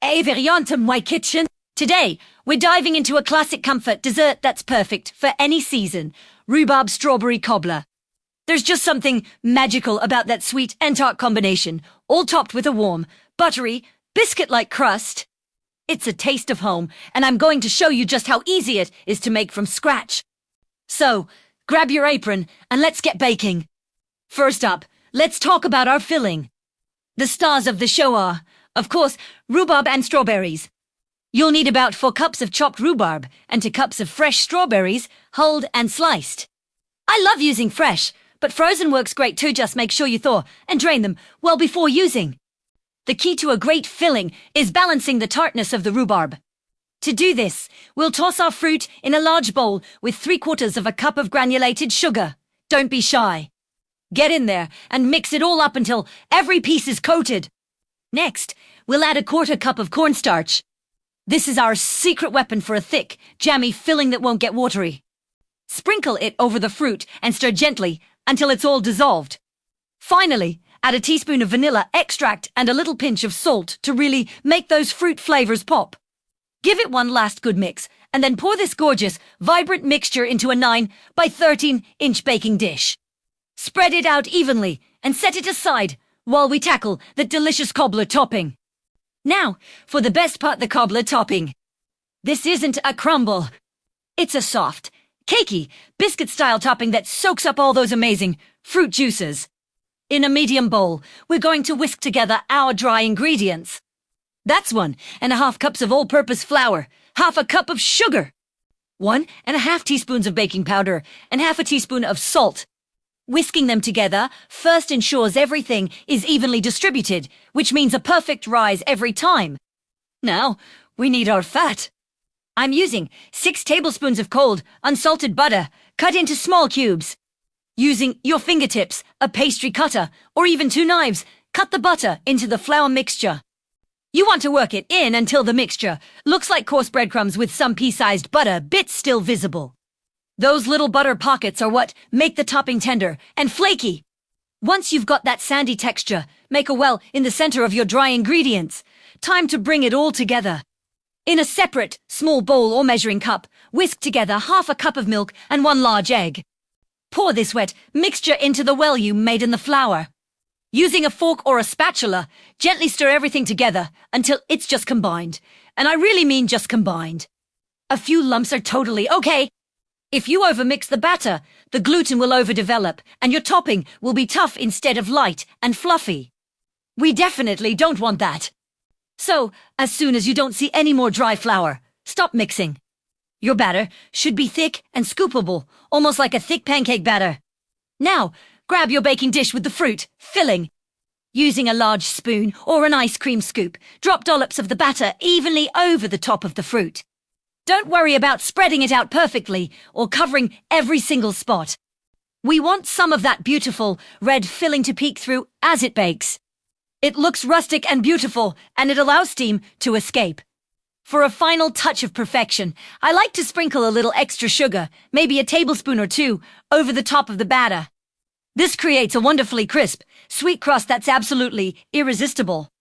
Bienvenue to my kitchen. Today, we're diving into a classic comfort dessert that's perfect for any season. Rhubarb strawberry cobbler. There's just something magical about that sweet and tart combination, all topped with a warm, buttery, biscuit-like crust. It's a taste of home, and I'm going to show you just how easy it is to make from scratch. So, grab your apron and let's get baking. First up, let's talk about our filling. The stars of the show are, of course, rhubarb and strawberries. You'll need about 4 cups of chopped rhubarb and 2 cups of fresh strawberries, hulled and sliced. I love using fresh, but frozen works great too. Just make sure you thaw and drain them well before using. The key to a great filling is balancing the tartness of the rhubarb. To do this, we'll toss our fruit in a large bowl with 3/4 of a cup of granulated sugar. Don't be shy. Get in there and mix it all up until every piece is coated. Next, we'll add a 1/4 cup of cornstarch. This is our secret weapon for a thick, jammy filling that won't get watery. Sprinkle it over the fruit and stir gently until it's all dissolved. Finally, add a teaspoon of vanilla extract and a little pinch of salt to really make those fruit flavors pop. Give it one last good mix, and then pour this gorgeous, vibrant mixture into a 9 by 13-inch baking dish. Spread it out evenly and set it aside while we tackle the delicious cobbler topping. Now, for the best part, the cobbler topping. This isn't a crumble. It's a soft, cakey, biscuit-style topping that soaks up all those amazing fruit juices. In a medium bowl, we're going to whisk together our dry ingredients. That's 1.5 cups of all-purpose flour, 1/2 cup of sugar, 1.5 teaspoons of baking powder, and 1/2 teaspoon of salt. Whisking them together first ensures everything is evenly distributed, which means a perfect rise every time. Now, we need our fat. I'm using 6 tablespoons of cold, unsalted butter, cut into small cubes. Using your fingertips, a pastry cutter, or even 2 knives, cut the butter into the flour mixture. You want to work it in until the mixture looks like coarse breadcrumbs with some pea-sized butter bits still visible. Those little butter pockets are what make the topping tender and flaky. Once you've got that sandy texture, make a well in the center of your dry ingredients. Time to bring it all together. In a separate, small bowl or measuring cup, whisk together 1/2 cup of milk and 1 large egg. Pour this wet mixture into the well you made in the flour. Using a fork or a spatula, gently stir everything together until it's just combined. And I really mean just combined. A few lumps are totally okay. If you overmix the batter, the gluten will overdevelop and your topping will be tough instead of light and fluffy. We definitely don't want that. So, as soon as you don't see any more dry flour, stop mixing. Your batter should be thick and scoopable, almost like a thick pancake batter. Now, grab your baking dish with the fruit, filling. Using a large spoon or an ice cream scoop, drop dollops of the batter evenly over the top of the fruit. Don't worry about spreading it out perfectly or covering every single spot. We want some of that beautiful red filling to peek through as it bakes. It looks rustic and beautiful, and it allows steam to escape. For a final touch of perfection, I like to sprinkle a little extra sugar, maybe a tablespoon or 2, over the top of the batter. This creates a wonderfully crisp, sweet crust that's absolutely irresistible.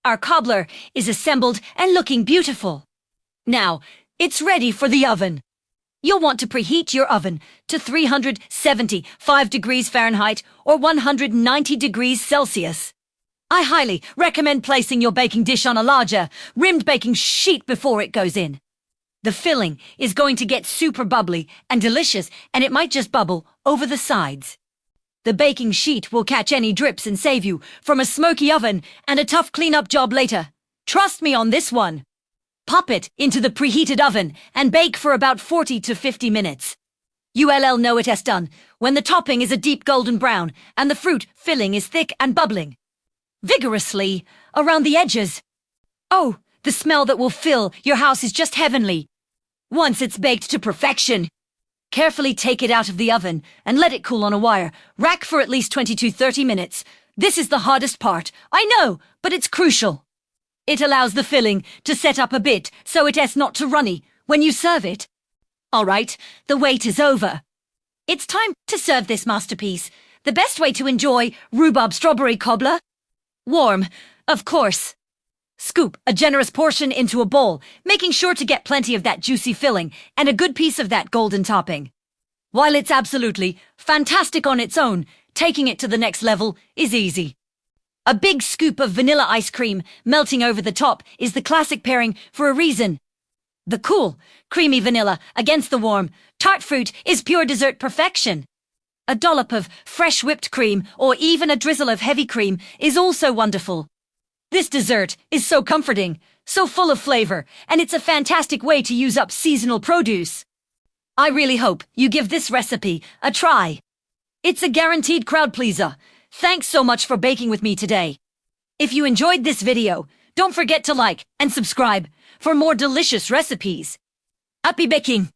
Our cobbler is assembled and looking beautiful. Now, it's ready for the oven. You'll want to preheat your oven to 375 degrees Fahrenheit or 190 degrees Celsius. I highly recommend placing your baking dish on a larger, rimmed baking sheet before it goes in. The filling is going to get super bubbly and delicious, and it might just bubble over the sides. The baking sheet will catch any drips and save you from a smoky oven and a tough cleanup job later. Trust me on this one. Pop it into the preheated oven and bake for about 40 to 50 minutes. You'll know it has done when the topping is a deep golden brown and the fruit filling is thick and bubbling vigorously around the edges. Oh, the smell that will fill your house is just heavenly. Once it's baked to perfection, carefully take it out of the oven and let it cool on a wire rack for at least 20 to 30 minutes. This is the hardest part, I know, but it's crucial. It allows the filling to set up a bit so it is not too runny when you serve it. All right, the wait is over. It's time to serve this masterpiece. The best way to enjoy rhubarb strawberry cobbler? Warm, of course. Scoop a generous portion into a bowl, making sure to get plenty of that juicy filling and a good piece of that golden topping. While it's absolutely fantastic on its own, taking it to the next level is easy. A big scoop of vanilla ice cream melting over the top is the classic pairing for a reason. The cool, creamy vanilla against the warm, tart fruit is pure dessert perfection. A dollop of fresh whipped cream or even a drizzle of heavy cream is also wonderful. This dessert is so comforting, so full of flavor, and it's a fantastic way to use up seasonal produce. I really hope you give this recipe a try. It's a guaranteed crowd pleaser. Thanks so much for baking with me today. If you enjoyed this video, don't forget to like and subscribe for more delicious recipes. Happy baking!